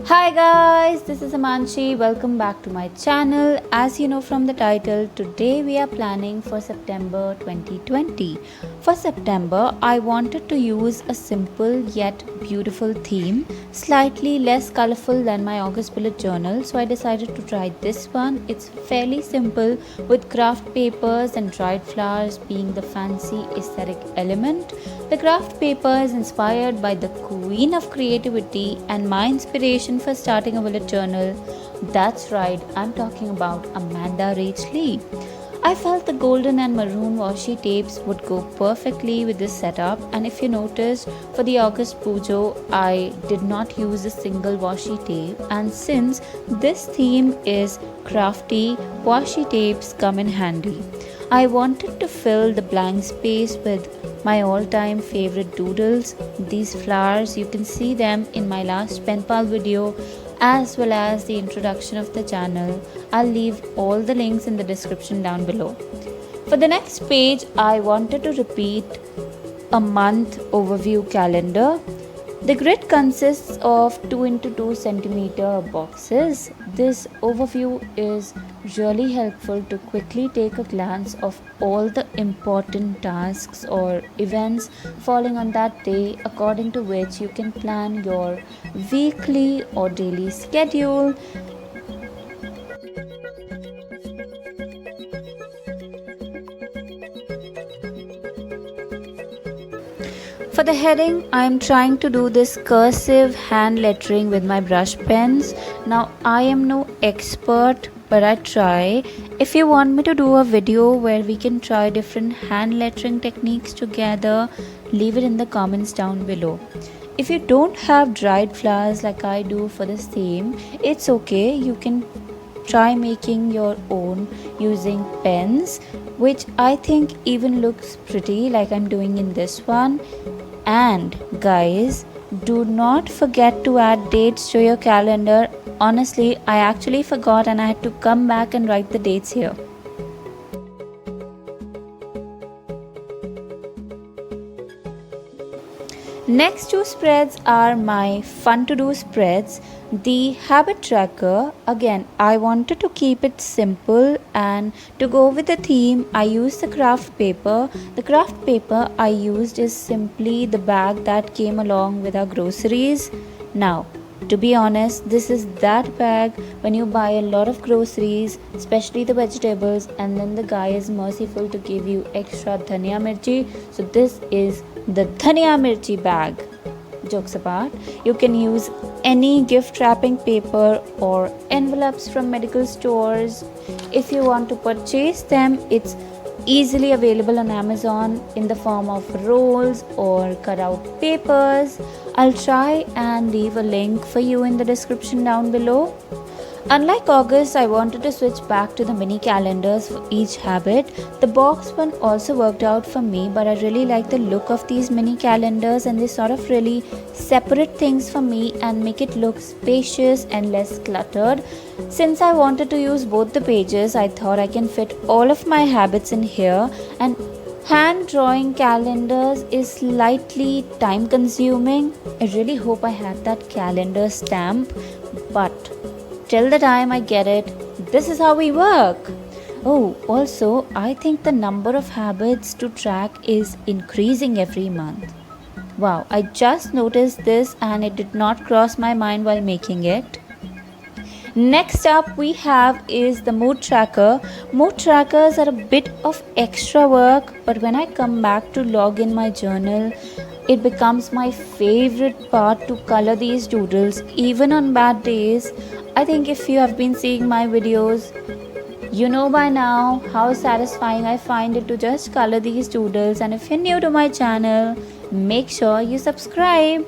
Hi guys, this is Amanshi. Welcome back to my channel. As you know from the title, today we are planning for September 2020. For September, I wanted to use a simple yet beautiful theme, slightly less colorful than my August bullet journal, so I decided to try this one. It's fairly simple with craft papers and dried flowers being the fancy aesthetic element. The craft paper is inspired by the queen of creativity and my inspiration for starting a bullet journal. That's right, I'm talking about Amanda Rach Lee. I felt the golden and maroon washi tapes would go perfectly with this setup, and if you noticed, for the August Bujo, I did not use a single washi tape, and since this theme is crafty, washi tapes come in handy. I wanted to fill the blank space with my all-time favorite doodles. These flowers, you can see them in my last pen pal video as well as the introduction of the channel. I'll leave all the links in the description down below. For the next page, I wanted to repeat a month overview calendar. The grid consists of 2x2 centimeter boxes. This overview is really helpful to quickly take a glance of all the important tasks or events falling on that day, according to which you can plan your weekly or daily schedule. For the heading, I am trying to do this cursive hand lettering with my brush pens. Now, I am no expert, but I try. If you want me to do a video where we can try different hand lettering techniques together, leave it in the comments down below. If you don't have dried flowers like I do for this theme, it's okay. You can try making your own using pens, which I think even looks pretty like I'm doing in this one. And guys, do not forget to add dates to your calendar. Honestly, I actually forgot and I had to come back and write the dates here. Next two spreads are my fun to do spreads. The habit tracker, again I wanted to keep it simple, and to go with the theme I used the craft paper. The craft paper I used is simply the bag that came along with our groceries. Now, to be honest, this is that bag when you buy a lot of groceries, especially the vegetables, and then the guy is merciful to give you extra dhania mirchi. So this is the dhania mirchi bag. Jokes apart, you can use any gift wrapping paper or envelopes from medical stores. If you want to purchase them, it's easily available on Amazon in the form of rolls or cut out papers. I'll try and leave a link for you in the description down below. Unlike August, I wanted to switch back to the mini calendars for each habit. The box one also worked out for me, but I really like the look of these mini calendars, and they sort of really separate things for me and make it look spacious and less cluttered. Since I wanted to use both the pages, I thought I can fit all of my habits in here, and hand drawing calendars is slightly time consuming. I really hope I had that calendar stamp, but till the time I get it, this is how we work. Oh, also, I think the number of habits to track is increasing every month. Wow, I just noticed this and it did not cross my mind while making it. Next up we have is the mood tracker. Mood trackers are a bit of extra work, but when I come back to log in my journal, it becomes my favorite part to color these doodles even on bad days. I think if you have been seeing my videos, you know by now how satisfying I find it to just color these doodles, and if you're new to my channel, make sure you subscribe.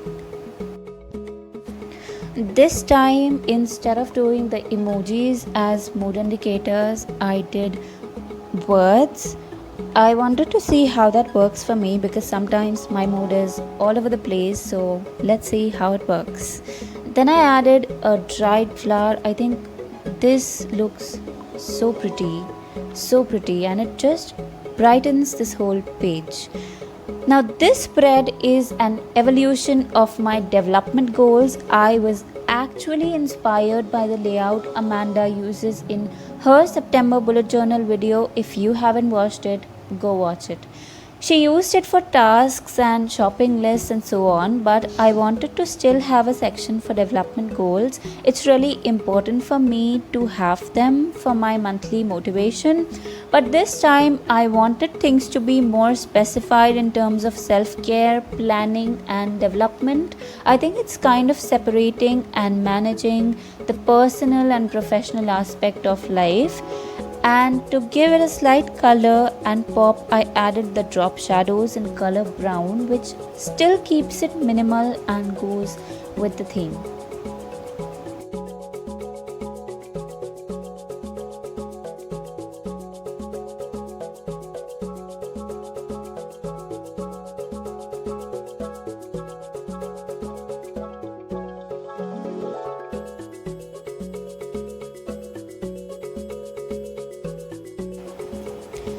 This time, instead of doing the emojis as mood indicators, I did words. I wanted to see how that works for me because sometimes my mood is all over the place, so let's see how it works. Then I added a dried flower. I think this looks so pretty, and it just brightens this whole page. Now this spread is an evolution of my development goals. I was actually inspired by the layout Amanda uses in her September bullet journal video. If you haven't watched it, go watch it. She used it for tasks and shopping lists and so on, but I wanted to still have a section for development goals. It's really important for me to have them for my monthly motivation, but this time I wanted things to be more specified in terms of self-care, planning and development. I think it's kind of separating and managing the personal and professional aspect of life. And to give it a slight color and pop, I added the drop shadows in color brown, which still keeps it minimal and goes with the theme.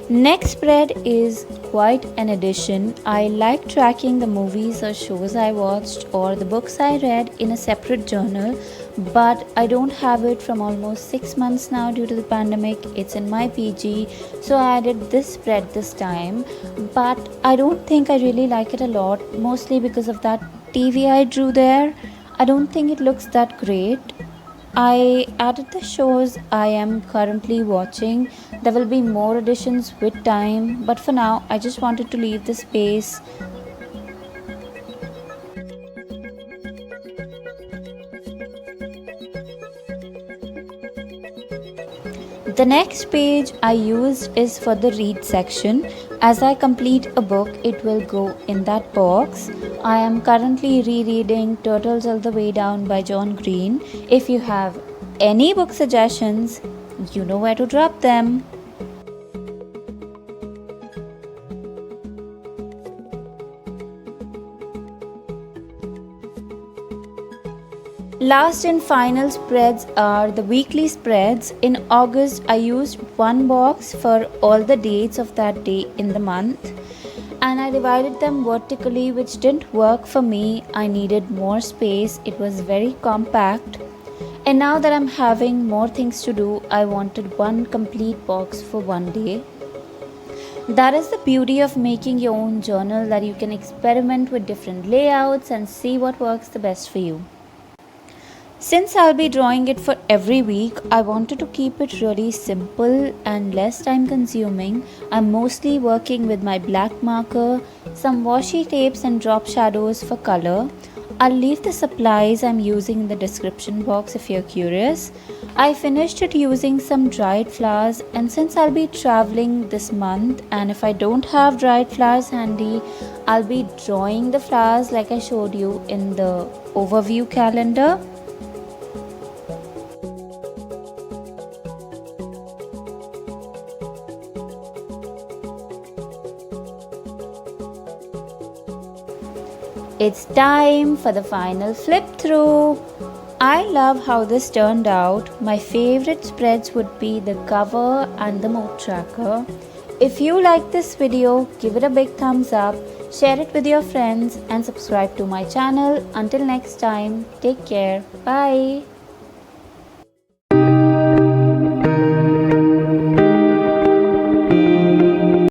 Next spread is quite an addition. I like tracking the movies or shows I watched or the books I read in a separate journal, but I don't have it from almost 6 months now due to the pandemic. It's in my PG, so I added this spread this time, but I don't think I really like it a lot, mostly because of that TV I drew there. I don't think it looks that great. I added the shows I am currently watching. There will be more additions with time, but for now I just wanted to leave the space. The next page I used is for the read section. As I complete a book, it will go in that box. I am currently rereading Turtles All the Way Down by John Green. If you have any book suggestions, you know where to drop them. Last and final spreads are the weekly spreads. In August, I used one box for all the dates of that day in the month, and I divided them vertically, which didn't work for me. I needed more space. It was very compact. And now that I'm having more things to do, I wanted one complete box for one day. That is the beauty of making your own journal, that you can experiment with different layouts and see what works the best for you. Since I'll be drawing it for every week, I wanted to keep it really simple and less time consuming. I'm mostly working with my black marker, some washi tapes and drop shadows for color. I'll leave the supplies I'm using in the description box if you're curious. I finished it using some dried flowers, and since I'll be traveling this month and if I don't have dried flowers handy, I'll be drawing the flowers like I showed you in the overview calendar. It's time for the final flip through. I love how this turned out. My favorite spreads would be the cover and the mood tracker. If you like this video, give it a big thumbs up, share it with your friends and subscribe to my channel. Until next time, take care. Bye.